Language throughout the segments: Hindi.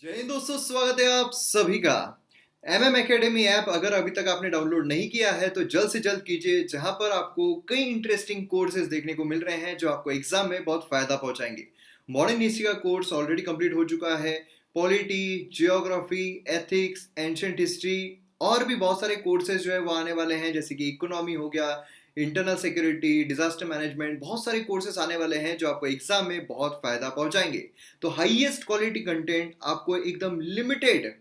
जय हिंद दोस्तों, स्वागत है आप सभी का। एमएम एकेडमी ऐप अगर अभी तक आपने डाउनलोड नहीं किया है तो जल्द से जल्द कीजिए, जहां पर आपको कई इंटरेस्टिंग कोर्सेज देखने को मिल रहे हैं जो आपको एग्जाम में बहुत फायदा पहुंचाएंगे। मॉडर्न हिस्ट्री का कोर्स ऑलरेडी कंप्लीट हो चुका है। Polity, geography, ethics, ancient history और भी बहुत सारे कोर्सेज जो है वो आने वाले हैं, जैसे कि इकोनॉमी हो गया, इंटरनल सिक्योरिटी, डिजास्टर मैनेजमेंट। बहुत सारे कोर्सेज आने वाले हैं जो आपको एग्जाम में बहुत फायदा पहुंचाएंगे। तो हाईएस्ट क्वालिटी कंटेंट आपको एकदम लिमिटेड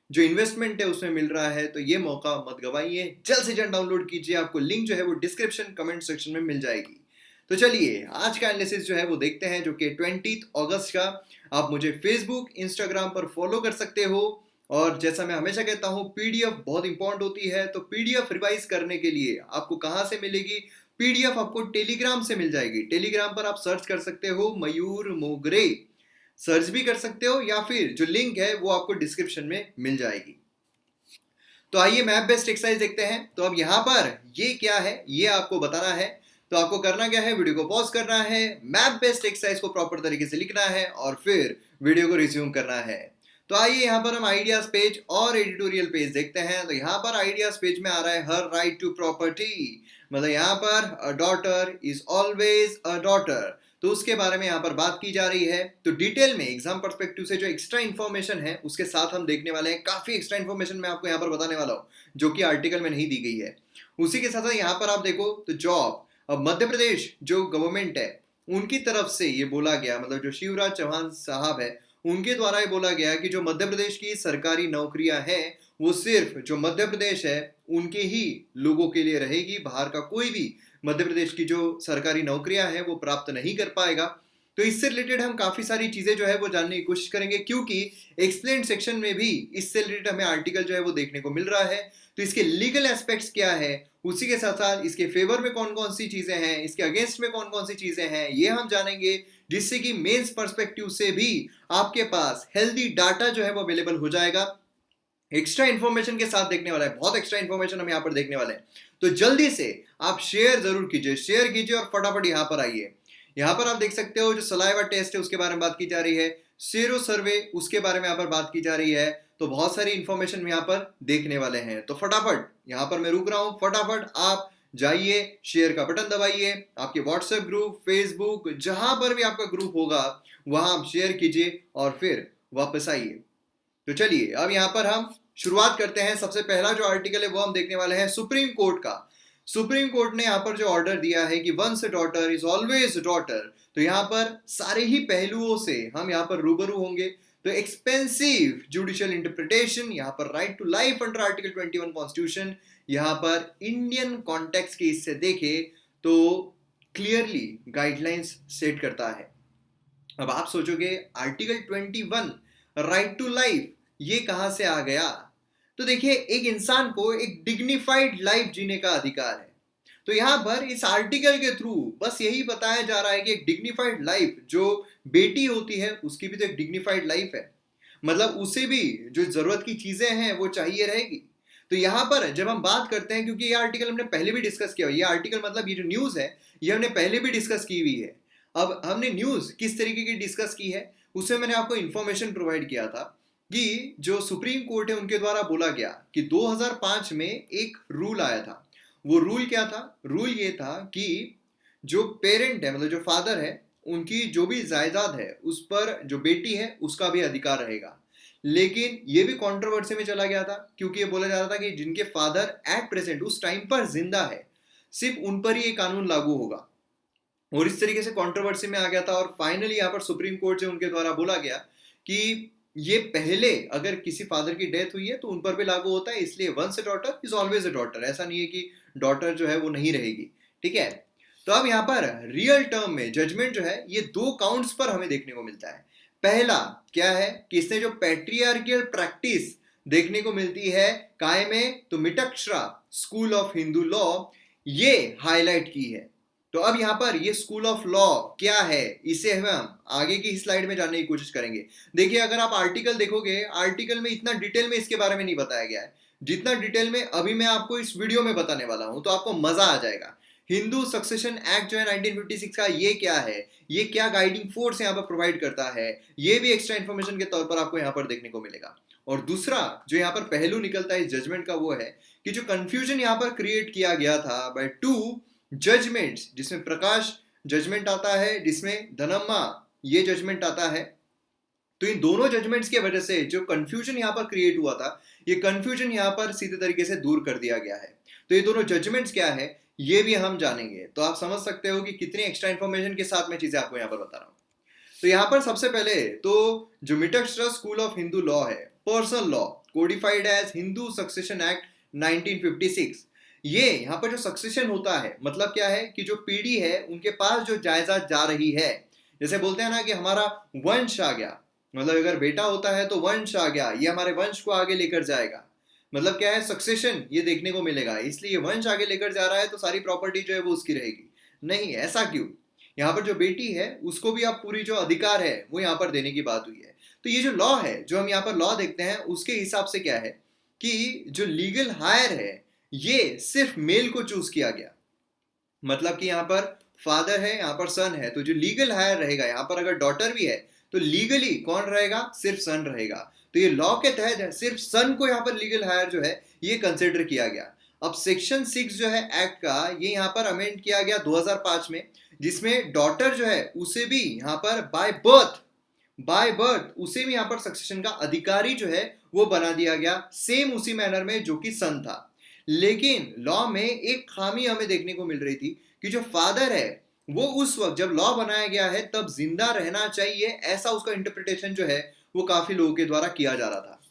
जो इन्वेस्टमेंट है उसमें मिल रहा है, तो ये मौका मत गवाइए। जल्द से जल्द डाउनलोड कीजिए, आपको लिंक जो है वो डिस्क्रिप्शन कमेंट सेक्शन में मिल जाएगी। तो चलिए आज का एनालिसिस जो है वो देखते हैं, जो कि 20 अगस्त का। आप मुझे फेसबुक, इंस्टाग्राम पर फॉलो कर सकते हो। और जैसा मैं हमेशा कहता हूँ, पीडीएफ बहुत इंपॉर्टेंट होती है। तो पीडीएफ रिवाइज करने के लिए आपको कहाँ से मिलेगी? पीडीएफ आपको टेलीग्राम से मिल जाएगी। टेलीग्राम पर आप सर्च कर सकते हो मयूर मोगरे, सर्च भी कर सकते हो, या फिर जो लिंक है वो आपको डिस्क्रिप्शन में मिल जाएगी। तो आइए मैप बेस्ड एक्सरसाइज देखते हैं। तो अब यहाँ पर ये क्या है ये आपको बताना है। तो आपको करना क्या है, वीडियो को पॉज करना है, मैप बेस्ड एक्सरसाइज को प्रॉपर तरीके से लिखना है और फिर वीडियो को रिज्यूम करना है। तो आइए यहाँ पर हम आइडियाज पेज और एडिटोरियल पेज देखते हैं। तो यहाँ पर आइडियाज पेज में आ रहा है हर राइट टू प्रॉपर्टी, मतलब यहाँ पर अ daughter is always a daughter. तो उसके बारे में यहाँ पर बात की जा रही है। तो डिटेल में एग्जाम पर्सपेक्टिव से जो एक्स्ट्रा इन्फॉर्मेशन है उसके साथ हम देखने वाले हैं। काफी एक्स्ट्रा इन्फॉर्मेशन मैं आपको यहाँ पर बताने वाला हूँ जो कि आर्टिकल में नहीं दी गई है। उसी के साथ यहाँ पर आप देखो तो जॉब, अब मध्य प्रदेश जो गवर्नमेंट है उनकी तरफ से ये बोला गया, मतलब जो शिवराज चौहान साहब है उनके द्वारा ये बोला गया कि जो मध्य प्रदेश की सरकारी नौकरियां हैं वो सिर्फ जो मध्य प्रदेश है उनके ही लोगों के लिए रहेगी। बाहर का कोई भी मध्य प्रदेश की जो सरकारी नौकरियां हैं वो प्राप्त नहीं कर पाएगा। तो इससे रिलेटेड हम काफी सारी चीजें जो है वो जानने की कोशिश करेंगे, क्योंकि एक्सप्लेन सेक्शन में भी इससे रिलेटेड हमें आर्टिकल जो है वो देखने को मिल रहा है। तो इसके लीगल एस्पेक्ट्स क्या है, उसी के साथ साथ इसके फेवर में कौन कौन सी चीजें हैं, इसके अगेंस्ट में कौन कौन सी चीजें हैं, ये हम जानेंगे, जिससे कि मेंस पर्सपेक्टिव से भी आपके पास हेल्दी डाटा जो है वो अवेलेबल हो जाएगा। एक्स्ट्रा इन्फॉर्मेशन के साथ देखने वाला है, बहुत एक्स्ट्रा इन्फॉर्मेशन हम यहाँ पर देखने वाले हैं। तो जल्दी से आप शेयर जरूर कीजिए, शेयर कीजिए और फटाफट यहाँ पर आइए। यहाँ पर आप देख सकते हो जो सलाइवा टेस्ट है उसके बारे में बात की जा रही है, सेरो सर्वे उसके बारे में यहाँ पर बात की जा रही है। तो बहुत सारी इन्फॉर्मेशन यहाँ पर देखने वाले हैं। तो फटाफट यहाँ पर मैं रुक रहा हूँ, फटाफट आप जाइए, शेयर का बटन दबाइए, आपके व्हाट्सएप ग्रुप, फेसबुक, जहां पर भी आपका ग्रुप होगा वहां आप शेयर कीजिए और फिर वापस आइए। तो चलिए अब यहाँ पर हम शुरुआत करते हैं। सबसे पहला जो आर्टिकल है वो हम देखने वाले हैं सुप्रीम कोर्ट का। सुप्रीम कोर्ट ने यहाँ पर जो ऑर्डर दिया है कि once a daughter is always daughter, तो यहाँ पर सारे ही पहलुओं से हम यहाँ पर रूबरू होंगे। तो एक्सपेंसिव जुडिशियल इंटरप्रिटेशन, यहाँ पर right to life under article 21 constitution, यहाँ पर इंडियन कॉन्टेक्स्ट के इससे देखे तो क्लियरली गाइडलाइंस सेट करता है। अब आप सोचोगे आर्टिकल 21 राइट टू लाइफ ये कहां से आ गया? तो देखिए, एक इंसान को एक डिग्निफाइड लाइफ जीने का अधिकार है। तो यहां पर इस आर्टिकल के थ्रू बस यही बताया जा रहा है कि एक डिग्निफाइड लाइफ जो बेटी होती है उसकी भी तो एक डिग्निफाइड लाइफ है, मतलब उसे भी जो जरूरत की चीजें हैं वो चाहिए रहेगी। तो यहां पर जब हम बात करते हैं, क्योंकि ये आर्टिकल हमने पहले भी डिस्कस किया, ये आर्टिकल मतलब ये जो न्यूज है ये हमने पहले भी डिस्कस की हुई है। अब हमने न्यूज किस तरीके की डिस्कस की है उससे मैंने आपको इंफॉर्मेशन प्रोवाइड किया था कि जो सुप्रीम कोर्ट है उनके द्वारा बोला गया कि 2005 में एक रूल आया था। वो रूल क्या था? रूल ये था कि जो पेरेंट है, मतलब जो फादर है, उनकी जो भी जायदाद है उस पर जो बेटी है उसका भी अधिकार रहेगा। लेकिन ये भी कंट्रोवर्सी में चला गया था, क्योंकि ये बोला जा रहा था कि जिनके फादर एट प्रेजेंट उस टाइम पर जिंदा है सिर्फ उन पर ही ये कानून लागू होगा। और इस तरीके से कंट्रोवर्सी में आ गया था और फाइनली यहाँ पर सुप्रीम कोर्ट से उनके द्वारा बोला गया कि ये पहले अगर किसी फादर की डेथ हुई है तो उन पर भी लागू होता है, इसलिए once a daughter is always a daughter. ऐसा नहीं है कि डॉटर जो है वो नहीं रहेगी, ठीक है। तो अब यहाँ पर रियल टर्म में जजमेंट जो है ये दो काउंट्स पर हमें देखने को मिलता है। पहला क्या है कि इसने जो पैट्रियार्कियल प्रैक्टिस देखने को मिलती है काय में, तो मिटक्षरा स्कूल ऑफ हिंदू लॉ ये हाईलाइट की है। तो अब यहाँ पर ये स्कूल ऑफ लॉ क्या है इसे हम आगे की स्लाइड में जानने की कोशिश करेंगे। देखिए, अगर आप आर्टिकल देखोगे, आर्टिकल में इतना डिटेल में इसके बारे में नहीं बताया गया है जितना डिटेल में अभी मैं आपको इस वीडियो में बताने वाला हूं, तो आपको मजा आ जाएगा। हिंदू सक्सेशन एक्ट जो है 1956 का, ये क्या है, ये क्या गाइडिंग फोर्स यहाँ पर प्रोवाइड करता है, ये भी एक्स्ट्रा इन्फॉर्मेशन के तौर पर आपको यहाँ पर देखने को मिलेगा। और दूसरा जो यहाँ पर पहलू निकलता है इस जजमेंट का, वो है कि जो कंफ्यूजन यहाँ पर क्रिएट किया गया था बाय टू जजमेंट्स, जिसमें प्रकाश जजमेंट आता है, जिसमें धनम्मा ये जजमेंट आता है। तो इन दोनों जजमेंट्स की वजह से जो कंफ्यूजन यहाँ पर क्रिएट हुआ था, ये कंफ्यूजन यहाँ पर सीधे तरीके से दूर कर दिया गया है। तो ये दोनों जजमेंट्स क्या है, ये भी हम जानेंगे। तो आप समझ सकते हो कि कितनी एक्स्ट्रा इन्फॉर्मेशन के साथ मैं चीजें आपको यहाँ पर बता रहा हूँ। तो यहाँ पर सबसे पहले तो जो Mitakshara school of Hindu law है, personal law codified as Hindu succession act 1956, ये यहाँ पर जो सक्सेशन होता है, मतलब क्या है कि जो पीढ़ी है उनके पास जो जायदाद जा रही है, जैसे बोलते हैं ना कि हमारा वंश आ गया, मतलब अगर बेटा होता है तो वंश आ गया, ये हमारे वंश को आगे लेकर जाएगा, मतलब क्या है, सक्सेशन ये देखने को मिलेगा। इसलिए वंश आगे लेकर जा रहा है तो सारी प्रॉपर्टी जो है वो उसकी रहेगी। नहीं, ऐसा क्यों? यहाँ पर जो बेटी है उसको भी आप पूरी जो अधिकार है वो यहाँ पर देने की बात हुई है। तो ये जो लॉ है, जो हम यहाँ पर लॉ देखते हैं, उसके हिसाब से क्या है कि जो लीगल हायर है ये सिर्फ मेल को चूज किया गया। मतलब कि यहाँ पर फादर है, यहाँ पर सन है, तो जो लीगल हायर रहेगा, यहाँ पर अगर डॉटर भी है तो लीगली कौन रहेगा, सिर्फ सन रहेगा। तो ये लॉ के तहत सिर्फ सन को यहाँ पर लीगल हायर जो है ये कंसिडर किया गया। अब सेक्शन 6 जो है एक्ट का, ये यहाँ पर अमेंड किया गया 2005 में, जिसमें डॉटर जो है उसे भी यहाँ पर बाय बर्थ उसे भी यहाँ पर सक्सेशन का अधिकारी जो है वो बना दिया गया, सेम उसी मैनर में जो कि सन था। लेकिन लॉ में एक खामी हमें देखने को मिल रही थी कि जो फादर है वो उस वक्त जब लॉ बनाया गया है तब जिंदा रहना चाहिए, ऐसा उसका इंटरप्रिटेशन जो है वो काफी लोगों के द्वारा किया जा रहा था।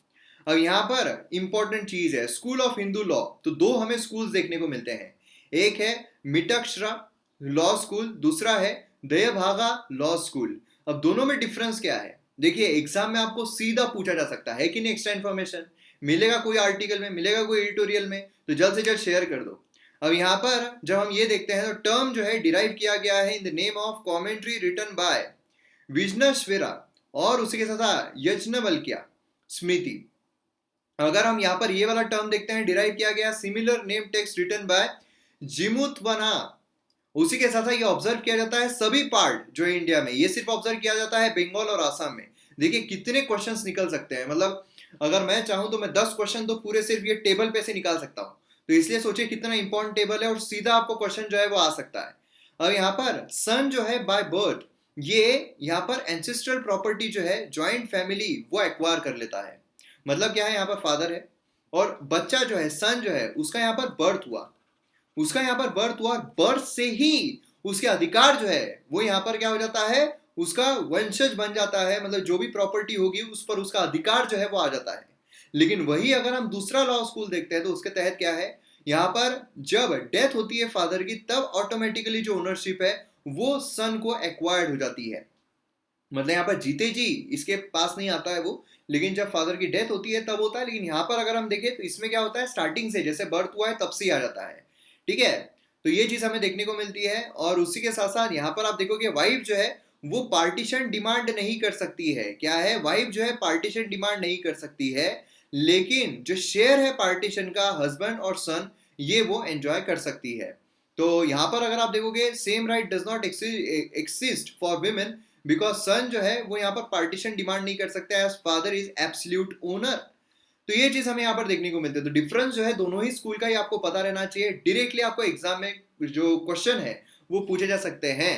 अब यहाँ पर इंपॉर्टेंट चीज है स्कूल ऑफ हिंदू लॉ। तो दो हमें स्कूल्स देखने को मिलते हैं, एक है मिटक्सरा लॉ स्कूल, दूसरा है दयाभागा लॉ स्कूल। अब दोनों में डिफरेंस क्या है? देखिए, एग्जाम में आपको सीधा पूछा जा सकता है कि नहीं, एक्स्ट्रा इन्फॉर्मेशन मिलेगा कोई आर्टिकल में, मिलेगा कोई एडिटोरियल में, तो जल्द से जल्द शेयर कर दो। अब यहाँ पर जब हम ये देखते हैं तो टर्म जो है डिराइव किया गया है in the name of commentary written by Vijnaneshwara और उसी के साथ यज्ञवल्क्य स्मृति। अगर हम यहाँ पर ये वाला टर्म देखते हैं, डिराइव किया गया similar name text written by Jimutavahana. उसी के साथ ये ऑब्जर्व किया जाता है सभी पार्ट जो है इंडिया में, ये सिर्फ ऑब्जर्व किया जाता है बंगाल और आसाम में। देखिए कितने क्वेश्चंस निकल सकते हैं, मतलब अगर मैं चाहूं तो मैं 10 क्वेश्चन तो पूरे सिर्फ ये टेबल पे से निकाल सकता हूं। तो इसलिए सोचिए कितना इंपॉर्टेंट टेबल है और सीधा आपको क्वेश्चन जो है वो आ सकता है। अब यहाँ पर सन जो है बाय बर्थ, ये यहाँ पर एंसेस्ट्रल प्रॉपर्टी जो है ज्वाइंट फैमिली वो एक्वायर कर लेता है। मतलब क्या है, यहाँ पर फादर है और बच्चा जो है सन जो है उसका यहाँ पर बर्थ हुआ, बर्थ से ही उसके अधिकार जो है वो यहाँ पर क्या हो जाता है, उसका वंशज बन जाता है, मतलब जो भी प्रॉपर्टी होगी उस पर उसका अधिकार जो है वो आ जाता है। लेकिन वही अगर हम दूसरा लॉ स्कूल देखते हैं तो उसके तहत क्या है, यहाँ पर जब डेथ होती है फादर की तब ऑटोमेटिकली जो ओनरशिप है वो सन को एक्वायर्ड हो जाती है। मतलब यहाँ पर जीते जी इसके पास नहीं आता है वो, लेकिन जब फादर की डेथ होती है तब होता है। लेकिन यहाँ पर अगर हम देखें तो इसमें क्या होता है, स्टार्टिंग से जैसे बर्थ हुआ है तब से ही आ जाता है। ठीक है, तो ये चीज हमें देखने को मिलती है। और उसी के साथ साथ यहाँ पर आप देखोगे वाइफ जो है वो पार्टीशन डिमांड नहीं कर सकती है। क्या है, वाइफ जो है पार्टीशन डिमांड नहीं कर सकती है, लेकिन जो शेयर है पार्टीशन का हस्बैंड और सन, ये वो एंजॉय कर सकती है। तो यहाँ पर अगर आप देखोगे same right does not exist for women because son जो है वो यहाँ पर पार्टीशन डिमांड नहीं कर सकता as father is absolute owner. तो ये चीज हमें यहाँ पर देखने को मिलती है। तो डिफरेंस जो है दोनों ही स्कूल का ही आपको पता रहना चाहिए, डायरेक्टली आपको एग्जाम में जो क्वेश्चन है वो पूछे जा सकते हैं।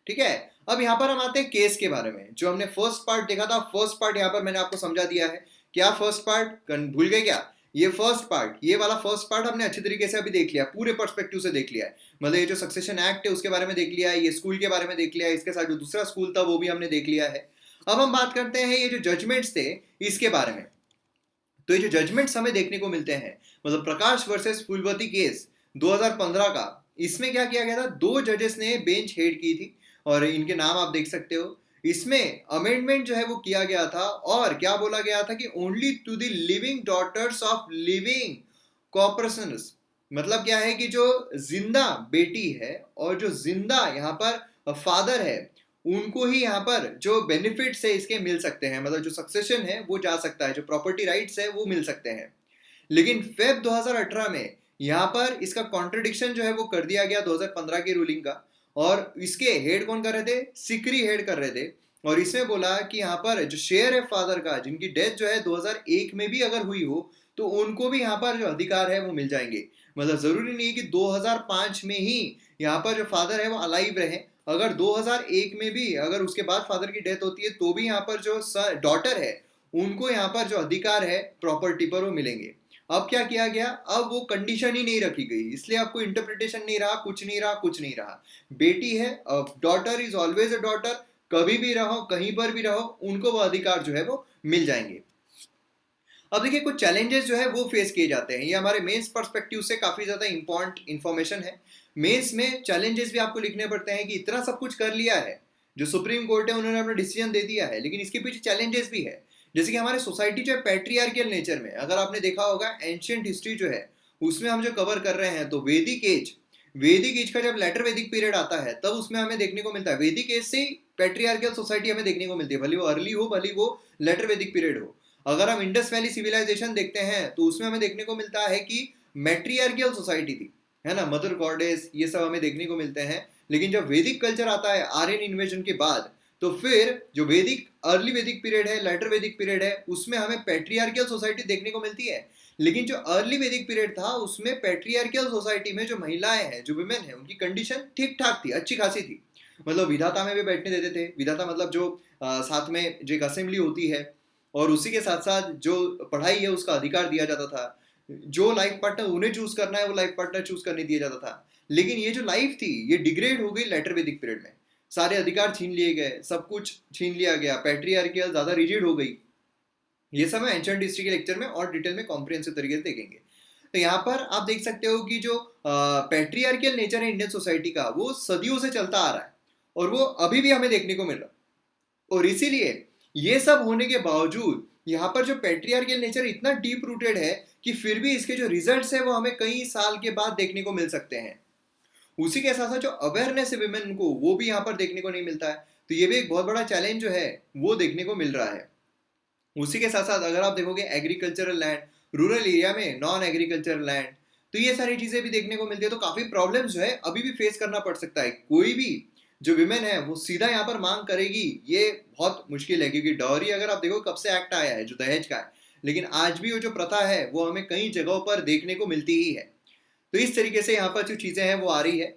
ठीक है, अब यहाँ पर हम आते हैं केस के बारे में। जो हमने फर्स्ट पार्ट देखा था, फर्स्ट पार्ट यहाँ पर मैंने आपको समझा दिया है। क्या फर्स्ट पार्ट भूल गए क्या? ये फर्स्ट पार्ट, ये वाला फर्स्ट पार्ट हमने अच्छी तरीके से अभी देख लिया, पूरे पर्सपेक्टिव से देख लिया है। मतलब ये जो सक्सेशन एक्ट है उसके बारे में देख लिया है, ये स्कूल के बारे में देख लिया है, इसके साथ जो दूसरा स्कूल था वो भी हमने देख लिया है। अब हम बात करते हैं ये जो जजमेंट्स थे इसके बारे में। तो ये जो जजमेंट्स हमें देखने को मिलते हैं, मतलब प्रकाश वर्सेस फूलवती केस 2015 का, इसमें क्या किया गया था, दो जजेस ने बेंच हेड की थी और इनके नाम आप देख सकते हो। इसमें अमेंडमेंट जो है वो किया गया था और क्या बोला गया था कि only to the living daughters of living corporations. मतलब क्या है कि जो जिंदा बेटी है और जो जिंदा यहाँ पर फादर है उनको ही यहाँ पर जो बेनिफिट्स है इसके मिल सकते हैं, मतलब जो सक्सेशन है वो जा सकता है, जो प्रॉपर्टी राइट्स है वो मिल सकते हैं। लेकिन फेब 2018 में यहाँ पर इसका कॉन्ट्रडिक्शन जो है वो कर दिया गया 2015 की रूलिंग का। और इसके हेड कौन कर रहे थे? सिकरी हेड कर रहे थे। और इसमें बोला कि यहाँ पर जो शेयर है फादर का, जिनकी डेथ जो है 2001 में भी अगर हुई हो, तो उनको भी यहाँ पर जो अधिकार है वो मिल जाएंगे। मतलब जरूरी नहीं है कि 2005 में ही यहाँ पर जो फादर है वो अलाइव रहे। अगर 2001 में भी अगर उसके बाद फादर की डेथ होती है तो भी यहाँ पर जो डॉटर है उनको यहाँ पर जो अधिकार है प्रॉपर्टी पर वो मिलेंगे। अब क्या किया गया? अब वो कंडीशन ही नहीं रखी गई, इसलिए आपको इंटरप्रिटेशन नहीं रहा, कुछ नहीं रहा, कुछ नहीं रहा। बेटी है, daughter is always a daughter, कभी भी रहो कहीं पर भी रहो उनको वो अधिकार जो है वो मिल जाएंगे। अब देखिए कुछ चैलेंजेस जो है वो फेस किए जाते हैं, ये हमारे मेंस पर्सपेक्टिव से काफी ज्यादा इंपॉर्टेंट इंफॉर्मेशन है। मेंस में चैलेंजेस भी आपको लिखने पड़ते हैं कि इतना सब कुछ कर लिया है, जो सुप्रीम कोर्ट है उन्होंने अपना डिसीजन दे दिया है, लेकिन इसके पीछे चैलेंजेस भी है। जैसे कि हमारे सोसाइटी जो है पैट्रियार्कियल नेचर में, अगर आपने देखा होगा एंशियंट हिस्ट्री जो है उसमें हम जो कवर कर रहे हैं, तो वैदिक एज का जब लेटर वैदिक पीरियड आता है तब उसमें हमें देखने को मिलता है वैदिक एज से पैट्रियार्कियल सोसाइटी हमें देखने को मिलती है, भले वो अर्ली हो भले वो लेटर वैदिक पीरियड हो। अगर हम इंडस वैली सिविलाइजेशन देखते हैं तो उसमें हमें देखने को मिलता है कि मैट्रियार्कियल सोसाइटी थी, है ना, मदर गॉडेस, ये सब हमें देखने को मिलते हैं। लेकिन जब वैदिक कल्चर आता है आर्यन इन्वेजन के बाद, तो फिर जो वैदिक अर्ली वैदिक पीरियड है, लेटर वैदिक पीरियड है, उसमें हमें पैट्रियार्कियल सोसाइटी देखने को मिलती है। लेकिन जो अर्ली वैदिक पीरियड था उसमें पैट्रियार्कियल सोसाइटी में जो महिलाएं हैं, जो वुमेन है, उनकी कंडीशन ठीक ठाक थी, अच्छी खासी थी। मतलब विधाता में भी बैठने देते थे। विधाता मतलब जो साथ में जो एक असेंबली होती है, और उसी के साथ साथ जो पढ़ाई है उसका अधिकार दिया जाता था। जो लाइफ पार्टनर उन्हें चूज करना है वो लाइफ पार्टनर चूज करने दिया जाता था। लेकिन ये जो लाइफ थी ये डिग्रेड हो गई लेटर वैदिक पीरियड में, सारे अधिकार छीन लिए गए, सब कुछ छीन लिया गया, पैट्रियार्कियल ज्यादा रिजिड हो गई। ये सब हम एंशिएंट हिस्ट्री के लेक्चर में और डिटेल में कॉम्प्रिहेंसिव तरीके से देखेंगे। तो यहाँ पर आप देख सकते हो कि जो पैट्रियार्कियल नेचर है इंडियन सोसाइटी का, वो सदियों से चलता आ रहा है और वो अभी भी हमें देखने को मिल रहा है। और इसीलिए ये सब होने के बावजूद यहाँ पर जो पैट्रियार्कियल नेचर इतना डीप रूटेड है कि फिर भी इसके जो रिजल्ट्स है वो हमें कई साल के बाद देखने को मिल सकते हैं। उसी के साथ साथ जो अवेयरनेस है विमेन को, वो भी यहाँ पर देखने को नहीं मिलता है। तो ये भी एक बहुत बड़ा चैलेंज जो है वो देखने को मिल रहा है। उसी के साथ साथ अगर आप देखोगे एग्रीकल्चरल लैंड, रूरल एरिया में नॉन एग्रीकल्चरल लैंड, तो ये सारी चीजें भी देखने को मिलती है। तो काफी प्रॉब्लम्स जो है अभी भी फेस करना पड़ सकता है। कोई भी जो विमेन है वो सीधा यहाँ पर मांग करेगी, ये बहुत मुश्किल है, क्योंकि डॉरी अगर आप देखो कब से एक्ट आया है जो दहेज का है, लेकिन आज भी वो जो प्रथा है वो हमें कई जगहों पर देखने को मिलती ही है। तो इस तरीके से यहाँ पर जो चीजें हैं वो आ रही है।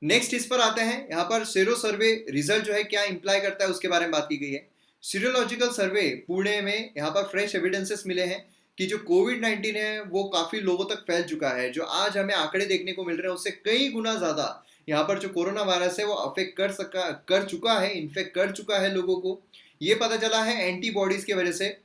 नेक्स्ट इस पर आते हैं, यहाँ पर सीरो सर्वे रिजल्ट जो है क्या इंप्लाई करता है उसके बारे में बात की गई है। सीरोलॉजिकल सर्वे पुणे में यहाँ पर फ्रेश एविडेंसेस मिले हैं कि जो कोविड-19 है वो काफी लोगों तक फैल चुका है। जो आज हमें आंकड़े देखने को मिल रहे हैं उससे कई गुना ज्यादा यहाँ पर जो कोरोना वायरस है वो अफेक्ट कर चुका है, इन्फेक्ट कर चुका है लोगों को। ये पता चला है एंटीबॉडीज की वजह से।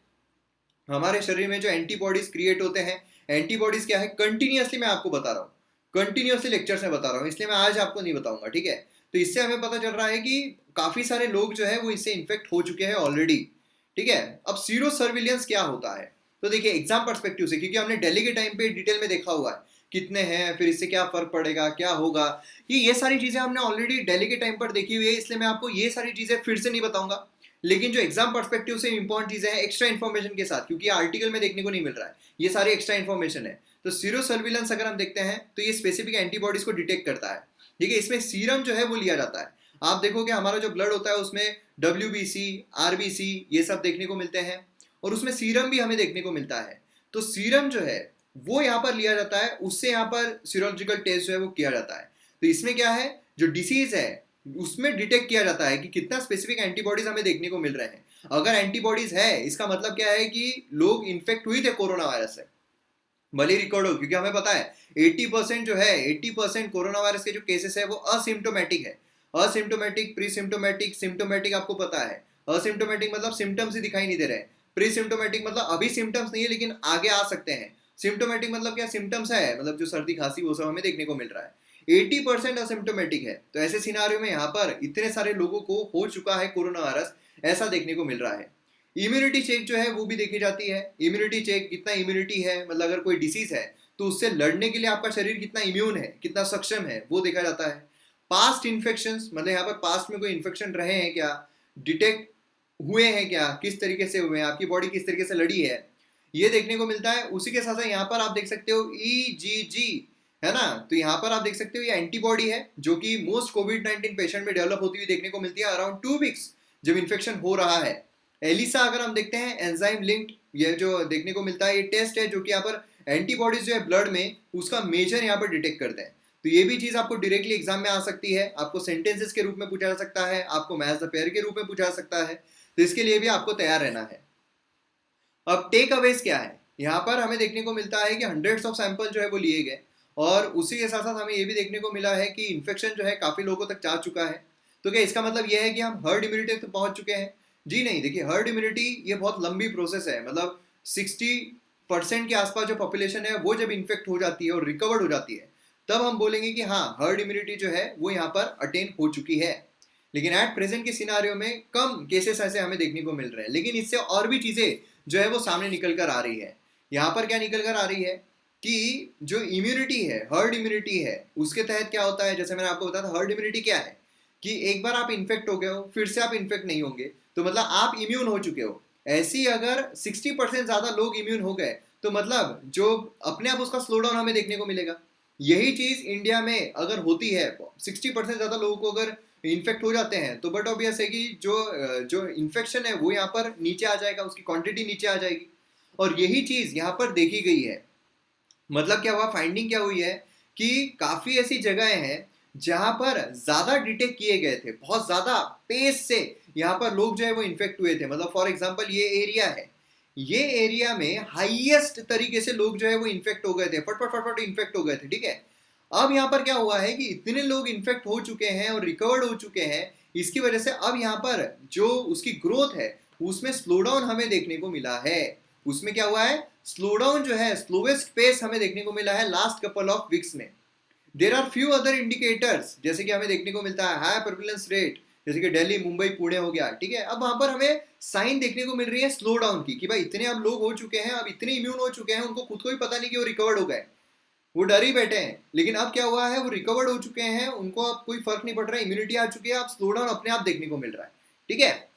हमारे शरीर में जो एंटीबॉडीज क्रिएट होते हैं, एंटीबॉडीज क्या है कंटिन्यूअसली मैं आपको बता रहा हूँ, कंटिन्यूअसली लेक्चर्स में बता रहा हूँ, इसलिए मैं आज आपको नहीं बताऊंगा, ठीक है। तो इससे हमें पता चल रहा है कि काफी सारे लोग जो है वो इससे इन्फेक्ट हो चुके हैं ऑलरेडी, ठीक है। अब सीरो सर्विलियंस क्या होता है? तो देखिए एग्जाम पर्सपेक्टिव से, क्योंकि हमने दिल्ली के टाइम पे डिटेल में देखा हुआ है कितने हैं, फिर इससे क्या फर्क पड़ेगा, क्या होगा, ये सारी चीजें हमने ऑलरेडी दिल्ली के टाइम पर देखी हुई है, इसलिए मैं आपको ये सारी चीजें फिर से नहीं बताऊंगा। लेकिन जो एग्जाम पर्सपेक्टिव से इंपॉर्टेंट चीजें हैं एक्स्ट्रा इन्फॉर्मेशन के साथ, क्योंकि आर्टिकल में देखने को नहीं मिल रहा है, ये सारी एक्स्ट्रा इन्फॉर्मेशन है। तो सीरो सर्विलेंस अगर हम देखते हैं तो ये स्पेसिफिक एंटीबॉडीज को डिटेक्ट करता है, ठीक है। इसमें सीरम जो है वो लिया जाता है। आप देखोगे हमारा जो ब्लड होता है उसमें WBC, RBC ये सब देखने को मिलते हैं, और उसमें सीरम भी हमें देखने को मिलता है। तो सीरम जो है वो यहाँ पर लिया जाता है, उससे यहाँ पर सीरोलॉजिकल टेस्ट जो है वो किया जाता है। तो इसमें क्या है, जो डिसीज है उसमें डिटेक्ट किया जाता है कि कितना स्पेसिफिक एंटीबॉडीज हमें देखने को मिल रहे हैं। अगर एंटीबॉडीज है इसका मतलब क्या है कि लोग इन्फेक्ट हुए थे कोरोना वायरस से, भले रिकॉर्ड हो, क्योंकि हमें पता है 80% जो है 80% कोरोना वायरस के जो केसेस है वो असिम्टोमेटिक है। असिम्टोमेटिक, प्री सिम्टोमेटिक, सिम्टोमेटिक आपको पता है। असिम्टोमेटिक मतलब सिम्टम्स ही दिखाई नहीं दे रहे हैं। प्री सिम्टोमेटिक मतलब अभी सिम्टम्स नहीं है लेकिन आगे आ सकते हैं। सिम्टोमेटिक मतलब क्या, सिम्टम्स है, मतलब जो सर्दी खांसी वो सब हमें देखने को मिल रहा है। 80% असिम्टोमेटिक है। तो ऐसे सिनारियो में यहाँ पर इतने सारे लोगों को हो चुका है कोरोना वायरस, ऐसा देखने को मिल रहा है। इम्यूनिटी चेक जो है वो भी देखी जाती है। इम्यूनिटी चेक, कितना इम्यूनिटी है, मतलब अगर कोई डिसीज है तो उससे लड़ने के लिए आपका शरीर कितना इम्यून है, कितना सक्षम है, वो देखा जाता है। पास्ट इन्फेक्शंस, मतलब यहाँ पर पास्ट में कोई इन्फेक्शन रहे हैं क्या, डिटेक्ट हुए हैं क्या, किस तरीके से हुए हैं, आपकी बॉडी किस तरीके से लड़ी है, ये देखने को मिलता है। उसी के साथ साथ यहाँ पर आप देख सकते हो EGG, है ना। तो यहाँ पर आप देख सकते हो ये एंटीबॉडी है जो कि मोस्ट कोविड-19 पेशेंट में डेवलप होती हुई देखने को मिलती है अराउंड 2 वीक्स जब इन्फेक्शन हो रहा है। एलिसा अगर हम देखते हैं एंजाइम लिंक्ड, ये जो देखने को मिलता है ये टेस्ट है जो कि यहाँ पर एंटीबॉडीज जो है ब्लड में उसका मेजर यहाँ पर डिटेक्ट करते हैं। तो ये भी चीज आपको डायरेक्टली एग्जाम में आ सकती है, आपको सेंटेंसेस के रूप में पूछा जा सकता है, आपको मैच द पेयर के रूप में पूछा जा सकता है। तो इसके लिए भी आपको तैयार रहना है। अब टेक अवेज क्या है, यहाँ पर हमें देखने को मिलता है कि हंड्रेड्स ऑफ सैंपल जो है वो लिए गए और उसी के साथ साथ हमें ये भी देखने को मिला है कि इन्फेक्शन जो है काफी लोगों तक जा चुका है। तो क्या इसका मतलब यह है कि हम हर्ड इम्यूनिटी तक पहुंच चुके हैं? जी नहीं। देखिए, हर्ड इम्यूनिटी ये बहुत लंबी प्रोसेस है, मतलब 60% के आसपास जो पॉपुलेशन है वो जब इन्फेक्ट हो जाती है और रिकवर्ड हो जाती है तब हम बोलेंगे कि हाँ हर्ड इम्यूनिटी जो है वो यहाँ पर अटेन हो चुकी है। लेकिन एट प्रेजेंट के सिनारियो में कम केसेस ऐसे हमें देखने को मिल रहे हैं, लेकिन इससे और भी चीजें जो है वो सामने निकल कर आ रही है। यहाँ पर क्या निकल कर आ रही है कि जो इम्यूनिटी है, हर्ड इम्यूनिटी है, उसके तहत क्या होता है, जैसे मैंने आपको बताया था हर्ड इम्यूनिटी क्या है कि एक बार आप इन्फेक्ट हो गए हो फिर से आप इन्फेक्ट नहीं होंगे, तो मतलब आप इम्यून हो चुके हो। ऐसी अगर 60% ज्यादा लोग इम्यून हो गए तो मतलब जो अपने आप उसका स्लो डाउन हमें देखने को मिलेगा। यही चीज इंडिया में अगर होती है, 60% ज्यादा लोगों को अगर इन्फेक्ट हो जाते हैं तो बट ऑब्वियस है कि जो इन्फेक्शन है वो यहाँ पर नीचे आ जाएगा, उसकी क्वांटिटी नीचे आ जाएगी। और यही चीज यहाँ पर देखी गई है। मतलब क्या हुआ, फाइंडिंग क्या हुई है कि काफी ऐसी जगहें हैं जहां पर ज्यादा डिटेक्ट किए गए थे, बहुत ज्यादा पेस से यहाँ पर लोग जो है वो इन्फेक्ट हुए थे। मतलब फॉर एग्जांपल ये एरिया है, ये एरिया में हाईएस्ट तरीके से लोग जो है वो इन्फेक्ट हो गए थे, फटफट फटफट इन्फेक्ट हो गए थे, ठीक है। अब यहाँ पर क्या हुआ है कि इतने लोग इन्फेक्ट हो चुके हैं और रिकवर्ड हो चुके हैं, इसकी वजह से अब यहाँ पर जो उसकी ग्रोथ है उसमें स्लो डाउन हमें देखने को मिला है। उसमें क्या हुआ है, स्लो डाउन जो है, स्लोवेस्ट पेस हमें देखने को मिला है लास्ट कपल ऑफ वीक्स में। There are few other indicators, जैसे कि हमें देखने को मिलता है हाई प्रेवलेंस रेट, जैसे कि दिल्ली मुंबई पुणे हो गया, ठीक है। अब वहां पर हमें साइन देखने को मिल रही है स्लो डाउन की, कि भाई इतने अब लोग हो चुके हैं, अब इतने इम्यून हो चुके हैं, उनको खुद को भी पता नहीं कि वो रिकवर्ड हो गए, वो डर ही बैठे हैं। लेकिन अब क्या हुआ है, वो रिकवर्ड हो चुके हैं, उनको अब कोई फर्क नहीं पड़ रहा है, इम्यूनिटी आ चुकी है, अब स्लो डाउन अपने आप देखने को मिल रहा है, ठीक है।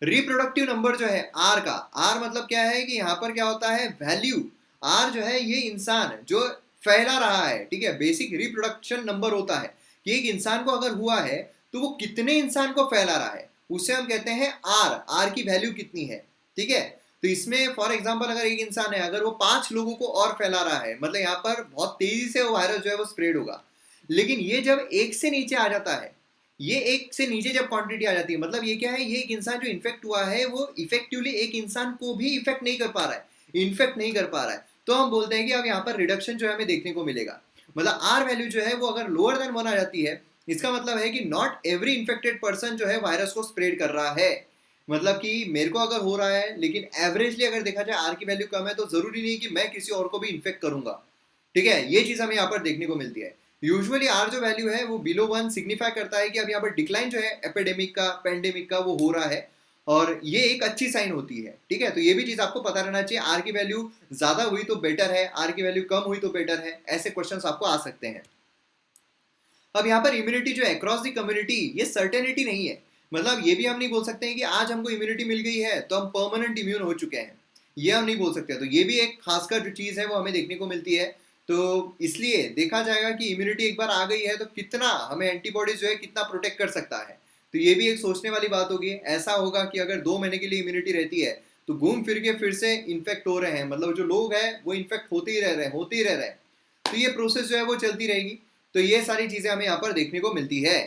रिप्रोडक्टिव नंबर जो है आर का, आर मतलब क्या है कि यहाँ पर क्या होता है, वैल्यू। आर जो है ये इंसान जो फैला रहा है, ठीक है, बेसिक रिप्रोडक्शन नंबर होता है कि एक इंसान को अगर हुआ है तो वो कितने इंसान को फैला रहा है, उसे हम कहते हैं आर। आर की वैल्यू कितनी है, ठीक है। तो इसमें फॉर एग्जांपल अगर एक इंसान है, अगर वो 5 लोगों को और फैला रहा है, मतलब यहाँ पर बहुत तेजी से वो वायरस जो है वो स्प्रेड होगा। लेकिन ये जब एक से नीचे आ जाता है, ये एक से नीचे जब क्वांटिटी आ जाती है, मतलब ये क्या है, ये एक इंसान जो इन्फेक्ट हुआ है वो इफेक्टिवली एक इंसान को भी इफेक्ट नहीं कर पा रहा है, इन्फेक्ट नहीं कर पा रहा है, तो हम बोलते हैं कि अब यहाँ पर रिडक्शन जो है हमें देखने को मिलेगा। मतलब आर वैल्यू जो है वो अगर लोअर देन 1 आ जाती है, इसका मतलब है कि नॉट एवरी इन्फेक्टेड पर्सन जो है वायरस को स्प्रेड कर रहा है। मतलब कि मेरे को अगर हो रहा है, लेकिन एवरेजली अगर देखा जाए आर की वैल्यू कम है, तो जरूरी नहीं कि मैं किसी और को भी इन्फेक्ट करूंगा, ठीक है। ये चीज हमें यहाँ पर देखने को मिलती है। यूजुअली आर जो वैल्यू है वो बिलो 1 सिग्निफाई करता है कि अब यहाँ पर डिक्लाइन जो है एपिडेमिक का, पेंडेमिक का, वो हो रहा है, और ये एक अच्छी साइन होती है, ठीक है। तो ये भी चीज आपको पता रहना चाहिए, आर की वैल्यू ज्यादा हुई तो बेटर है, आर की वैल्यू कम हुई तो बेटर है, ऐसे क्वेश्चंस आपको आ सकते हैं। अब यहाँ पर इम्यूनिटी जो है अक्रॉस द कम्युनिटी, ये सर्टेनिटी नहीं है। मतलब ये भी हम नहीं बोल सकते हैं कि आज हमको इम्यूनिटी मिल गई है तो हम परमानेंट इम्यून हो चुके हैं, ये हम नहीं बोल सकते। तो ये भी एक खासकर जो चीज़ है वो हमें देखने को मिलती है। तो इसलिए देखा जाएगा कि इम्यूनिटी एक बार आ गई है तो कितना हमें एंटीबॉडीज जो है कितना प्रोटेक्ट कर सकता है। तो ये भी एक सोचने वाली बात होगी। ऐसा होगा कि अगर 2 महीने के लिए इम्यूनिटी रहती है तो घूम फिर के फिर से इन्फेक्ट हो रहे हैं, मतलब जो लोग हैं वो इन्फेक्ट होते ही रह रहे हैं, होते ही रह रहे हैं। तो ये प्रोसेस जो है वो चलती रहेगी। तो ये सारी चीजें हमें यहाँ पर देखने को मिलती है,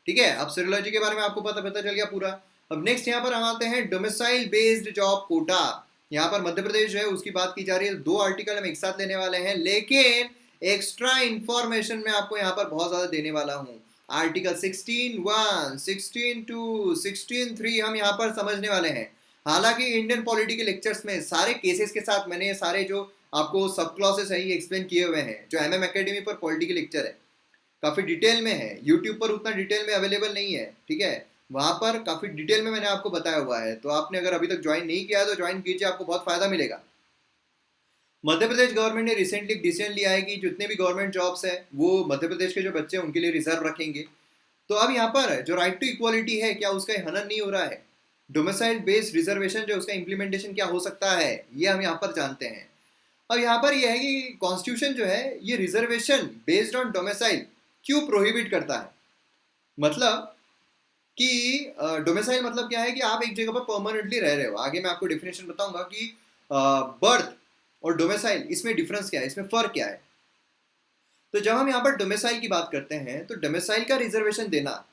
ठीक है। अब सीरोलॉजी के बारे में आपको पता चल गया पूरा। अब नेक्स्ट यहाँ पर हम आते हैं डोमिसाइल बेस्ड जॉब कोटा। यहाँ पर मध्य प्रदेश जो है उसकी बात की जा रही है। 2 आर्टिकल हम एक साथ लेने वाले हैं, लेकिन एक्स्ट्रा इंफॉर्मेशन मैं आपको यहाँ पर बहुत ज्यादा देने वाला हूँ। आर्टिकल 16(1), 16(2), 16(3 हम यहाँ पर समझने वाले हैं। हालांकि इंडियन पॉलिटी के लेक्चर्स में सारे केसेस के साथ मैंने सारे जो आपको सब क्लॉसेस है ये एक्सप्लेन किए हुए हैं। जो एमएम एकेडमी पर पॉलिटी के लेक्चर है काफी डिटेल में है, यूट्यूब पर उतना डिटेल में अवेलेबल नहीं है, ठीक है। वहां पर काफी डिटेल में मैंने आपको बताया हुआ है। तो आपने अगर अभी तक ज्वाइन नहीं किया है तो ज्वाइन कीजिए, आपको बहुत फायदा मिलेगा। मध्य प्रदेश गवर्नमेंट ने रिसेंटली डिसीजन लिया है कि जितने भी गवर्नमेंट जॉब्स है वो मध्य प्रदेश के जो बच्चे हैं उनके लिए रिजर्व रखेंगे। तो अब यहाँ पर जो राइट टू इक्वालिटी है, क्या उसका हनन नहीं हो रहा है? डोमिसाइल बेस्ड रिजर्वेशन जो उसका इंप्लीमेंटेशन क्या हो सकता है, ये हम यहाँ पर जानते हैं। अब यहाँ पर यह है कि कॉन्स्टिट्यूशन जो है ये रिजर्वेशन बेस्ड ऑन डोमिसाइल क्यों प्रोहिबिट करता है। मतलब कि डोमिसाइल मतलब क्या है कि आप एक जगह पर परमानेंटली रह रहे हो। आगे मैं आपको डेफिनेशन बताऊंगा कि बर्थ और डोमिसाइल इसमें डिफरेंस क्या है, इसमें फर्क क्या है। तो जब हम यहाँ पर डोमिसाइल की बात करते हैं तो डोमिसाइल का रिजर्वेशन देना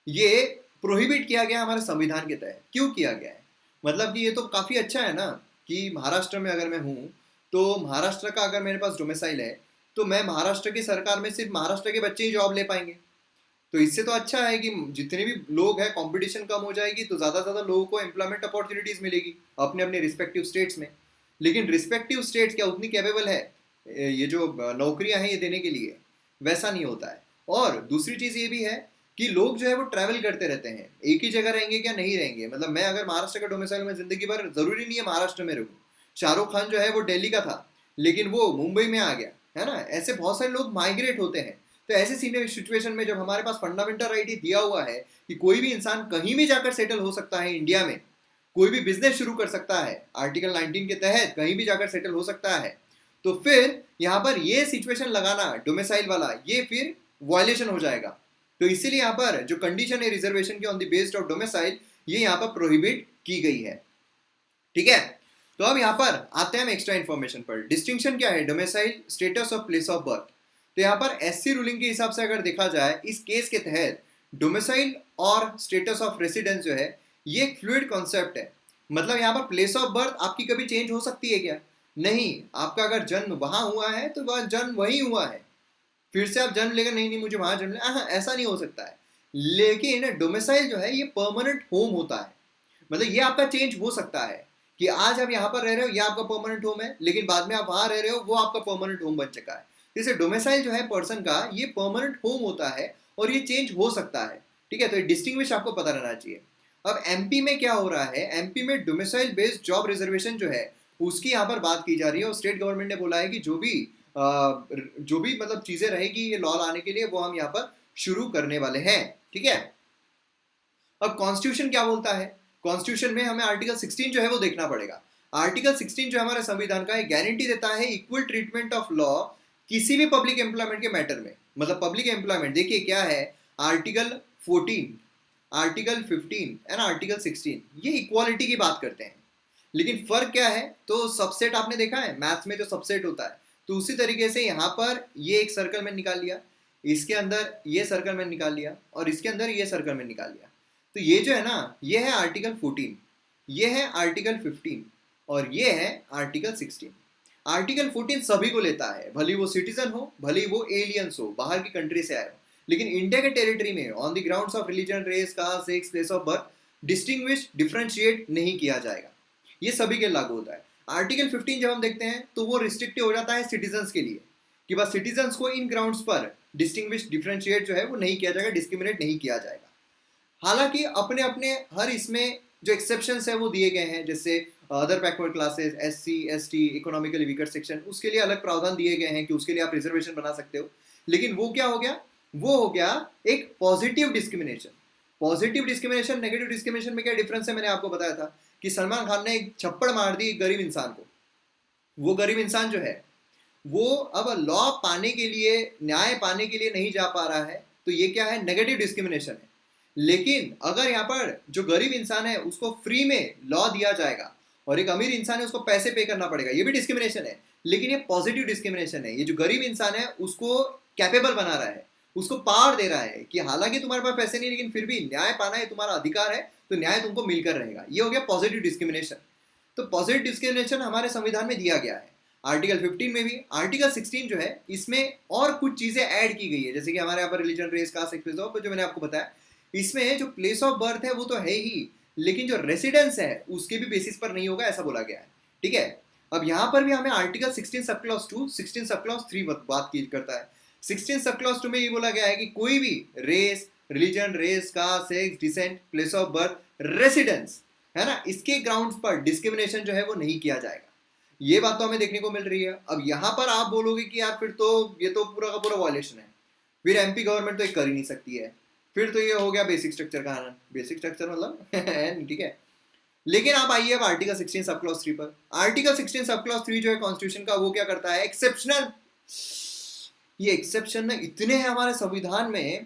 ये प्रोहिबिट किया गया हमारे संविधान के तहत। क्यों किया गया है, मतलब कि ये तो काफ़ी अच्छा है ना कि महाराष्ट्र में अगर मैं हूँ तो महाराष्ट्र का अगर मेरे पास डोमिसाइल है तो मैं महाराष्ट्र की सरकार में सिर्फ महाराष्ट्र के बच्चे ही जॉब ले पाएंगे। तो इससे तो अच्छा है कि जितने भी लोग हैं कंपटीशन कम हो जाएगी तो ज़्यादा से ज़्यादा लोगों को एम्प्लॉयमेंट अपॉर्चुनिटीज़ मिलेगी अपने अपने रिस्पेक्टिव स्टेट्स में। लेकिन रिस्पेक्टिव स्टेट्स क्या उतनी कैपेबल है ये जो नौकरियां हैं ये देने के लिए? वैसा नहीं होता है। और दूसरी चीज़ ये भी है कि लोग जो है वो ट्रैवल करते रहते हैं, एक ही जगह रहेंगे क्या, नहीं रहेंगे। मतलब मैं अगर महाराष्ट्र का डोमिसाइल में जिंदगी भर, जरूरी नहीं है महाराष्ट्र में रहूँ। शाहरुख खान जो है वो दिल्ली का था लेकिन वो मुंबई में आ गया, है ना। ऐसे बहुत सारे लोग माइग्रेट होते हैं। तो ऐसे सिचुएशन में जब हमारे पास फंडामेंटल राइट ही दिया हुआ है कि कोई भी इंसान कहीं भी जाकर सेटल हो सकता है इंडिया में, कोई भी बिजनेस शुरू कर सकता है, आर्टिकल 19 के तहत कहीं भी जाकर सेटल हो सकता है, तो फिर यहाँ पर ये सिचुएशन लगाना डोमिसाइल वाला ये फिर वायलेशन हो जाएगा। तो इसीलिए यहाँ पर जो कंडीशन है रिजर्वेशन की on the based of domicile ये यहाँ पर प्रोहिबिट की गई है। ठीक है, तो अब यहाँ पर आते हैं हम एक्स्ट्रा इन्फॉर्मेशन पर। डिस्टिंक्शन क्या है, domicile, status of place of birth. तो यहाँ पर एससी रूलिंग के हिसाब से अगर देखा जाए इस केस के तहत डोमिसाइल और स्टेटस ऑफ रेसिडेंस जो है ये एक फ्लूइड कॉन्सेप्ट है। मतलब यहाँ पर प्लेस ऑफ बर्थ आपकी कभी चेंज हो सकती है क्या? नहीं। आपका अगर जन्म वहां हुआ है तो वह जन्म वही हुआ है, फिर से आप जन्म लेकर नहीं नहीं मुझे वहां जन्म लेना, ऐसा नहीं हो सकता है। लेकिन डोमिसाइल जो है ये परमानेंट होम होता है। मतलब ये आपका चेंज हो सकता है कि आज आप यहाँ पर रह रहे हो, ये आपका परमानेंट होम है, लेकिन बाद में आप वहां रह रहे हो, वो आपका परमानेंट होम बन चुका है। जैसे डोमिसाइल जो है पर्सन का ये परमानेंट होम होता है और ये चेंज हो सकता है। ठीक है, तो ये डिस्टिंग्विश आपको पता रहना चाहिए। अब एमपी में क्या हो रहा है, एमपी में डोमिसाइल बेस्ड जॉब रिजर्वेशन जो है उसकी यहाँ पर बात की जा रही है। और स्टेट गवर्नमेंट ने बोला है कि जो भी मतलब चीजें रहेगी ये लॉ लाने के लिए वो हम यहाँ पर शुरू करने वाले हैं। ठीक है, अब कॉन्स्टिट्यूशन क्या बोलता है, कॉन्स्टिट्यूशन में हमें आर्टिकल 16 जो है वो देखना पड़ेगा। आर्टिकल 16 जो हमारे संविधान का एक गारंटी देता है इक्वल ट्रीटमेंट ऑफ लॉ किसी भी पब्लिक एम्प्लॉयमेंट के मैटर में। मतलब पब्लिक एम्प्लॉयमेंट देखिए क्या है, आर्टिकल 14, आर्टिकल 15 एंड आर्टिकल 16 ये इक्वालिटी की बात करते हैं। लेकिन फर्क क्या है, तो सबसेट आपने देखा है मैथ्स में जो सबसेट होता है, तो उसी तरीके से यहाँ पर ये एक सर्कल में निकाल लिया, इसके अंदर ये सर्कल में निकाल लिया और इसके अंदर ये सर्कल में निकाल लिया। तो ये जो है ना ये है आर्टिकल 14, ये है आर्टिकल 15 और ये है आर्टिकल 16। आर्टिकल 14 सभी को लेता है, भले वो सिटीजन हो भले वो एलियंस हो, बाहर की कंट्री से आए हो। लेकिन इंडिया के टेरिटरी में on the grounds of religion, race, caste, sex, place of birth distinguish differentiate नहीं किया जाएगा, ये सभी के लागू होता है। आर्टिकल 15 जब हम देखते हैं तो वो रिस्ट्रिक्टिव हो जाता है सिटीजन्स के लिए कि बस सिटीजन्स को इन ग्राउंड्स पर डिस्टिंग्विश डिफरेंशिएट जो है वो नहीं किया जाएगा, डिस्क्रिमिनेट नहीं किया जाएगा। हालांकि अपने अपने हर इसमें जो एक्सेप्शंस है वो दिए गए हैं, जैसे other backward classes, SC, ST, economically weaker section, उसके लिए अलग प्रावधान दिए गए हैं कि उसके लिए आप रिजर्वेशन बना सकते हो। लेकिन वो क्या हो गया, वो हो गया एक positive discrimination. Positive discrimination negative discrimination में क्या डिफरेंस है, मैंने आपको बताया था कि सलमान खान ने एक छप्पड़ मार दी एक गरीब इंसान को। वो गरीब इंसान जो है वो अब लॉ पाने के लिए, न्याय पाने के लिए नहीं जा पा रहा है, तो ये क्या है, नेगेटिव डिस्क्रिमिनेशन है। लेकिन अगर यहाँ पर जो गरीब इंसान है उसको फ्री में लॉ दिया जाएगा और एक अमीर इंसान है उसको पैसे पे करना पड़ेगा, ये भी डिस्क्रिमिनेशन है। लेकिन ये पॉजिटिव डिस्क्रिमिनेशन है, ये जो गरीब इंसान है उसको कैपेबल बना रहा है, उसको पावर दे रहा है कि हालांकि तुम्हारे पास पैसे नहीं लेकिन फिर भी न्याय पाना है तुम्हारा अधिकार है, तो न्याय तुमको मिलकर रहेगा। ये हो गया पॉजिटिव डिस्क्रिमिनेशन। तो पॉजिटिव डिस्क्रिमिनेशन हमारे संविधान में दिया गया है आर्टिकल 15 में भी। आर्टिकल 16 जो है इसमें और कुछ चीजें ऐड की गई है, जैसे कि हमारे यहाँ पर रिलीजन, रेस, कास्ट, सेक्स, जो मैंने आपको बताया। इसमें जो प्लेस ऑफ बर्थ है वो तो है ही, लेकिन जो रेसिडेंस है उसके भी बेसिस पर नहीं होगा, ऐसा बोला गया है। ठीक है, अब यहाँ पर भी हमें article 16 sub clause 2, 16 sub clause 3 बात की करता है। 16 सब क्लॉज 2 में ये बोला गया है कि कोई भी race, religion, race, caste, sex, descent, place of birth, residence, है ना, इसके ग्राउंड्स पर डिस्क्रिमिनेशन जो है वो नहीं किया जाएगा। ये बात तो हमें देखने को मिल रही है। अब यहाँ पर आप बोलोगे कि यार फिर तो ये तो पूरा का पूरा वायलेशन है, फिर एमपी गवर्नमेंट तो ये कर ही नहीं सकती है, फिर तो ये हो गया बेसिक स्ट्रक्चर का हनन। बेसिक स्ट्रक्चर मतलब ठीक है, लेकिन आप आइए अब आर्टिकल 16 सब क्लॉज 3 पर। आर्टिकल 16 सब क्लॉज 3 जो है कॉन्स्टिट्यूशन का, वो क्या करता है, एक्सेप्शनल, ये एक्सेप्शन ना इतने हैं हमारे संविधान में,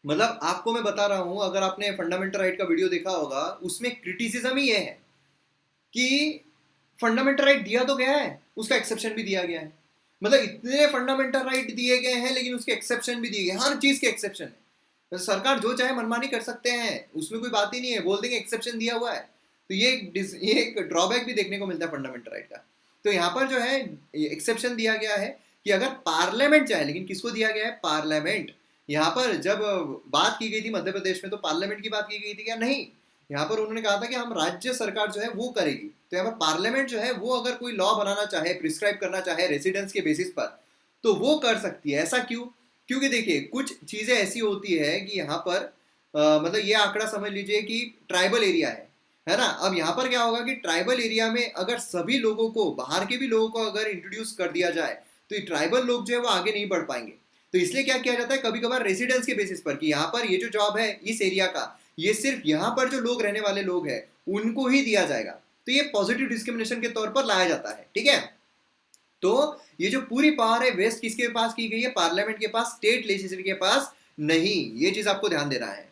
मतलब आपको मैं बता रहा हूं, अगर आपने फंडामेंटल राइट का वीडियो देखा होगा, उसमें क्रिटिसिज्म ही ये है कि फंडामेंटल राइट दिया तो गया है, उसका एक्सेप्शन भी दिया गया है। मतलब इतने फंडामेंटल राइट दिए गए हैं लेकिन उसके एक्सेप्शन भी दिए गए, हर चीज के एक्सेप्शन है। तो सरकार जो चाहे मनमानी कर सकते हैं, उसमें कोई बात ही नहीं है, बोल देंगे एक्सेप्शन दिया हुआ है। तो ये एक ड्रॉबैक भी देखने को मिलता है फंडामेंटल राइट का। तो यहाँ पर जो है एक्सेप्शन दिया गया है कि अगर पार्लियामेंट चाहे, लेकिन किसको दिया गया है, पार्लियामेंट। यहाँ पर जब बात की गई थी मध्य प्रदेश में, तो पार्लियामेंट की बात की गई थी क्या, नहीं। यहाँ पर उन्होंने कहा था कि हम राज्य सरकार जो है वो करेगी। तो यहाँ पर पार्लियामेंट जो है वो अगर कोई लॉ बनाना चाहे, प्रिस्क्राइब करना चाहे रेसिडेंस के बेसिस पर, तो वो कर सकती है। ऐसा क्यों? क्योंकि देखिए कुछ चीजें ऐसी होती है कि यहाँ पर मतलब ये आंकड़ा समझ लीजिए कि ट्राइबल एरिया है ना। अब यहाँ पर क्या होगा कि ट्राइबल एरिया में अगर सभी लोगों को, बाहर के भी लोगों को अगर इंट्रोड्यूस कर दिया जाए, तो ये ट्राइबल लोग जो है वो आगे नहीं बढ़ पाएंगे। तो इसलिए क्या किया जाता है कभी कभार रेसिडेंस के बेसिस पर, कि यहाँ पर ये जो जॉब है इस एरिया का, ये सिर्फ यहाँ पर जो लोग रहने वाले लोग हैं उनको ही दिया जाएगा। तो ये पॉजिटिव डिस्क्रिमिनेशन के तौर पर लाया जाता है, ठीक है। तो ये जो पूरी पावर है वेस्ट किसके पास की गई है, पार्लियामेंट के पास, स्टेट लेजिस्लेचर के पास नहीं। ये चीज आपको ध्यान देना है।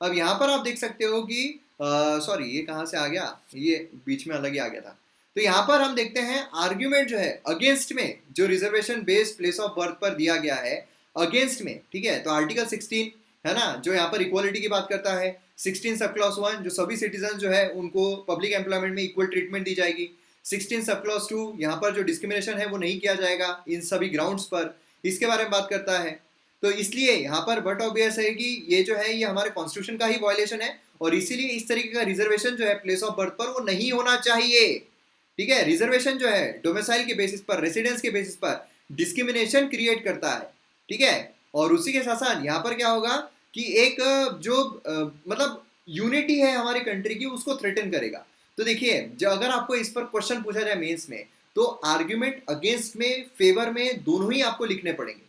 अब यहाँ पर आप देख सकते हो कि सॉरी ये कहाँ से आ गया, ये बीच में अलग ही आ गया था। तो यहाँ पर हम देखते हैं आर्ग्यूमेंट जो है अगेंस्ट में, जो reservation based place of birth पर दिया गया है अगेंस्ट में, ठीक है। तो आर्टिकल 16 है ना, जो यहाँ पर इक्वालिटी की बात करता है। 16 सब क्लॉज 1, जो सभी सिटीजन जो है उनको पब्लिक एम्प्लॉयमेंट में इक्वल ट्रीटमेंट दी जाएगी। 16 सब क्लॉज 2, यहाँ पर जो डिस्क्रिमिनेशन है वो नहीं किया जाएगा इन सभी ग्राउंड्स पर, इसके बारे में बात करता है। तो इसलिए यहाँ पर बट ऑब्वियस है कि ये जो है ये हमारे कॉन्स्टिट्यूशन का ही वायलेशन है, और इसीलिए इस तरीके का रिजर्वेशन जो है प्लेस ऑफ बर्थ पर वो नहीं होना चाहिए, ठीक है। रिजर्वेशन जो है डोमिसाइल के बेसिस पर, रेसिडेंस के बेसिस पर डिस्क्रिमिनेशन क्रिएट करता है, ठीक है। और उसी के साथ साथ यहाँ पर क्या होगा कि एक जो मतलब यूनिटी है हमारी कंट्री की, उसको थ्रेटन करेगा। तो देखिए जो अगर आपको इस पर क्वेश्चन पूछा जाए मेंस में, तो आर्ग्यूमेंट अगेंस्ट में, फेवर में, दोनों ही आपको लिखने पड़ेंगे।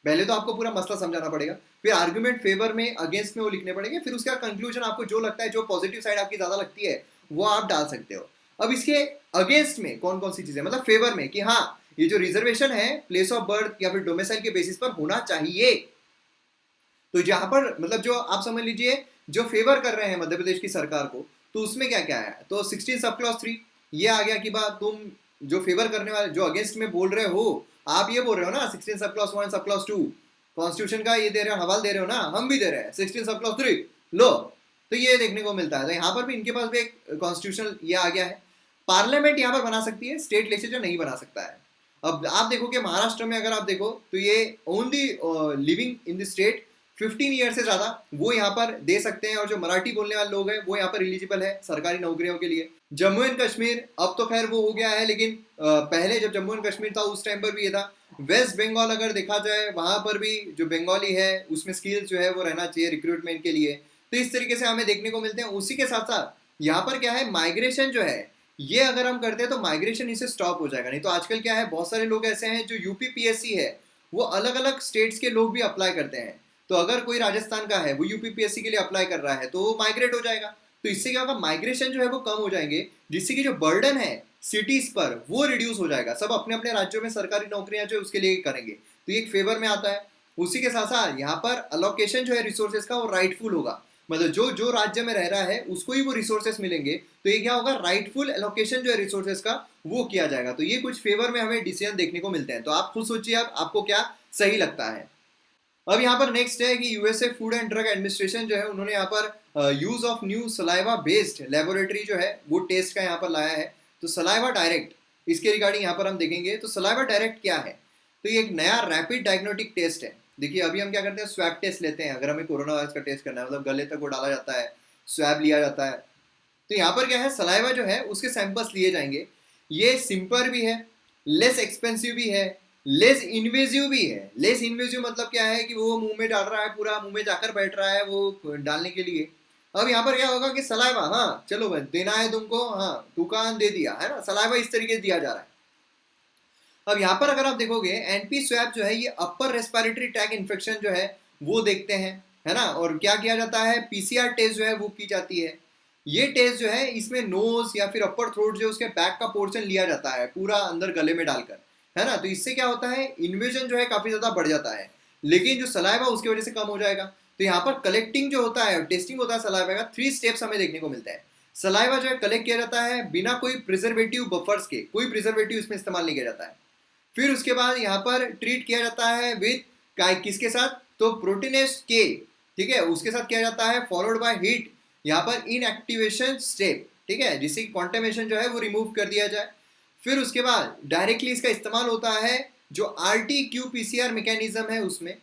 पहले तो आपको पूरा मसला समझाना पड़ेगा, फिर आर्ग्यूमेंट फेवर में, अगेंस्ट में वो लिखने पड़ेंगे, फिर उसका कंक्लूजन आपको जो लगता है, जो पॉजिटिव साइड आपकी ज्यादा लगती है वो आप डाल सकते हो। अब इसके अगेंस्ट में कौन कौन सी चीजें, मतलब फेवर में कि हाँ ये जो रिजर्वेशन है प्लेस ऑफ बर्थ या फिर डोमिसाइल के बेसिस पर होना चाहिए। तो जहां पर मतलब जो आप समझ लीजिए जो फेवर कर रहे हैं मध्य प्रदेश की सरकार को, तो उसमें क्या क्या है, तो 16 सब क्लॉज 3 ये आ गया कि बात तुम जो फेवर करने वाले, जो अगेंस्ट में बोल रहे हो, आप ये बोल रहे हो ना 16 sub clause 1 sub clause 2 constitution का ये दे रहे हो, हवाल दे रहे हो ना, हम भी दे रहे हैं 16 सब क्लॉज 3 लो। तो ये देखने को मिलता है। तो यहाँ पर भी इनके पास भी एक कॉन्स्टिट्यूशन ये आ गया है। पार्लियामेंट यहाँ पर बना सकती है, स्टेट लेजिस्लेचर नहीं बना सकता है। अब आप देखो कि महाराष्ट्र में अगर आप देखो तो ये only living in the state 15 year से ज़्यादा वो यहाँ पर दे सकते हैं, और जो मराठी बोलने वाले लोग हैं वो यहाँ पर एलिजिबल है सरकारी नौकरियों के लिए। जम्मू एंड कश्मीर अब तो खैर वो हो गया है, लेकिन पहले जब जम्मू एंड कश्मीर था उस टाइम पर भी ये था। वेस्ट बंगाल अगर देखा जाए, वहाँ पर भी जो बंगाली है उसमें स्किल्स जो है वो रहना चाहिए रिक्रूटमेंट के लिए। तो इस तरीके से हमें देखने को मिलते हैं। उसी के साथ साथ यहाँ पर क्या है, माइग्रेशन जो है ये अगर हम करते हैं तो माइग्रेशन इससे स्टॉप हो जाएगा। नहीं तो आजकल क्या है, बहुत सारे लोग ऐसे हैं जो यूपीपीएससी है वो अलग अलग स्टेट्स के लोग भी अप्लाई करते हैं। तो अगर कोई राजस्थान का है वो यूपीपीएससी के लिए अप्लाई कर रहा है तो वो माइग्रेट हो जाएगा। तो इससे क्या होगा, माइग्रेशन जो है वो कम हो जाएंगे, जिससे कि जो बर्डन है सिटीज पर वो रिड्यूस हो जाएगा। सब अपने अपने राज्यों में सरकारी नौकरियां जो उसके लिए करेंगे, तो ये एक फेवर में आता है। उसी के साथ साथ यहाँ पर अलोकेशन जो है रिसोर्सेज का वो राइटफुल होगा, मतलब जो जो राज्य में रह रहा है उसको ही वो रिसोर्सेस मिलेंगे। तो ये क्या होगा, राइटफुल एलोकेशन जो है रिसोर्सेस का वो किया जाएगा। तो ये कुछ फेवर में हमें डिसीजन देखने को मिलते हैं। तो आप खुद सोचिए अब आपको क्या सही लगता है। अब यहाँ पर नेक्स्ट है कि USA food and drug administration जो है उन्होंने यहाँ पर use of new saliva based laboratory जो है वो टेस्ट का यहाँ पर लाया है। तो सलाइवा डायरेक्ट, इसके रिगार्डिंग यहाँ पर हम देखेंगे। तो सलाइवा डायरेक्ट क्या है, तो ये एक नया रैपिड डायग्नोस्टिक टेस्ट है। देखिए अभी हम क्या करते हैं, स्वैब टेस्ट लेते हैं अगर हमें कोरोना वायरस का टेस्ट करना है, मतलब गले तक वो डाला जाता है, स्वैब लिया जाता है। तो यहाँ पर क्या है, सलाइवा जो है उसके सैंपल्स लिए जाएंगे। ये सिंपल भी है, लेस एक्सपेंसिव भी है, लेस इन्वेजिव भी है। लेस इन्वेजिव मतलब क्या है कि वो मुंह में डाल रहा है, पूरा मुंह में जाकर बैठ रहा है वो डालने के लिए। अब यहाँ पर क्या होगा कि सलाइवा, हाँ चलो भाई देना है तुमको, हाँ दुकान दे दिया है ना, सलाइवा इस तरीके से दिया जा रहा है। अब यहाँ पर अगर आप देखोगे एनपी स्वैब जो है ये अपर रेस्पिरेटरी ट्रैक इन्फेक्शन जो है वो देखते हैं, है ना। और क्या किया जाता है, पीसीआर टेस्ट जो है वो की जाती है। ये टेस्ट जो है इसमें नोज या फिर अपर थ्रोट जो उसके बैक का पोर्शन लिया जाता है पूरा अंदर गले में डालकर, है ना। तो इससे क्या होता है, इन्वेजन जो है काफी ज्यादा बढ़ जाता है, लेकिन जो सलाइवा उसकी वजह से कम हो जाएगा। तो यहाँ पर कलेक्टिंग जो होता है, टेस्टिंग होता है सलाइवा का, 3 स्टेप्स हमें देखने को मिलता है। सलाइवा जो है कलेक्ट किया जाता है बिना कोई प्रिजर्वेटिव बफर्स के, कोई प्रिजर्वेटिव इसमें इस्तेमाल नहीं किया जाता है। फिर उसके बाद यहाँ पर ट्रीट किया जाता है विद किसके साथ, तो प्रोटीनेस के, ठीक है, उसके साथ किया जाता है, फॉलोड बाय हीट यहाँ पर इनएक्टिवेशन स्टेप, ठीक है, जिससे कॉन्टेमिनेशन जो है वो रिमूव कर दिया जाए। फिर उसके बाद डायरेक्टली इसका इस्तेमाल होता है जो RT-qPCR मैकेनिज्म है उसमें।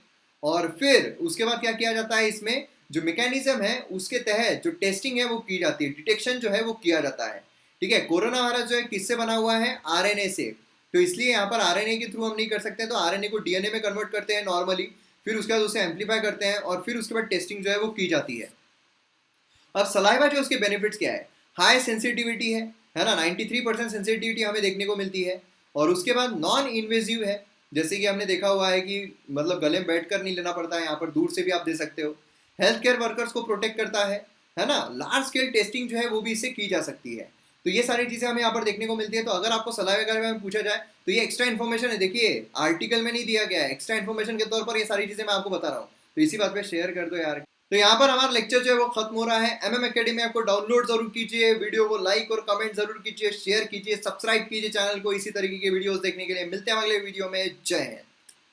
और फिर उसके बाद क्या किया जाता है, इसमें जो मैकेनिज्म है उसके तहत जो टेस्टिंग है वो की जाती है, डिटेक्शन जो है वो किया जाता है, ठीक है। कोरोना वायरस जो है किससे बना हुआ है, RNA से, तो इसलिए यहाँ पर RNA के थ्रू हम नहीं कर सकते, तो RNA को DNA में कन्वर्ट करते हैं नॉर्मली, फिर उसके बाद उसे एम्पलीफाई करते हैं और फिर उसके बाद टेस्टिंग जो है वो की जाती है। अब सलाइवा जो उसके बेनिफिट्स क्या है, हाई सेंसिटिविटी है ना, 93% सेंसिटिविटी हमें देखने को मिलती है। और उसके बाद नॉन इन्वेजिव है, जैसे कि हमने देखा हुआ है कि मतलब गले में बैठकर नहीं लेना पड़ता है, यहाँ पर दूर से भी आप दे सकते हो। हेल्थ केयर वर्कर्स को प्रोटेक्ट करता है ना। लार्ज स्केल टेस्टिंग जो है वो भी इससे की जा सकती है। तो ये सारी चीज़ें हमें यहाँ पर देखने को मिलती है। तो अगर आपको सलाइवा के बारे में पूछा जाए तो ये एक्स्ट्रा इन्फॉर्मेशन है, देखिए आर्टिकल में नहीं दिया गया है, एक्स्ट्रा इन्फॉर्मेशन के तौर पर ये सारी चीज़ें मैं आपको बता रहा हूँ। तो इसी बात पे शेयर कर दो यार। तो यहाँ पर हमारा लेक्चर जो है वो खत्म हो रहा है। MM Academy आपको डाउनलोड जरूर कीजिए, वीडियो को लाइक और कमेंट जरूर कीजिए, शेयर कीजिए, सब्सक्राइब कीजिए चैनल को इसी तरीके के वीडियोस देखने के लिए। मिलते हैं अगले वीडियो में। जय हिंद।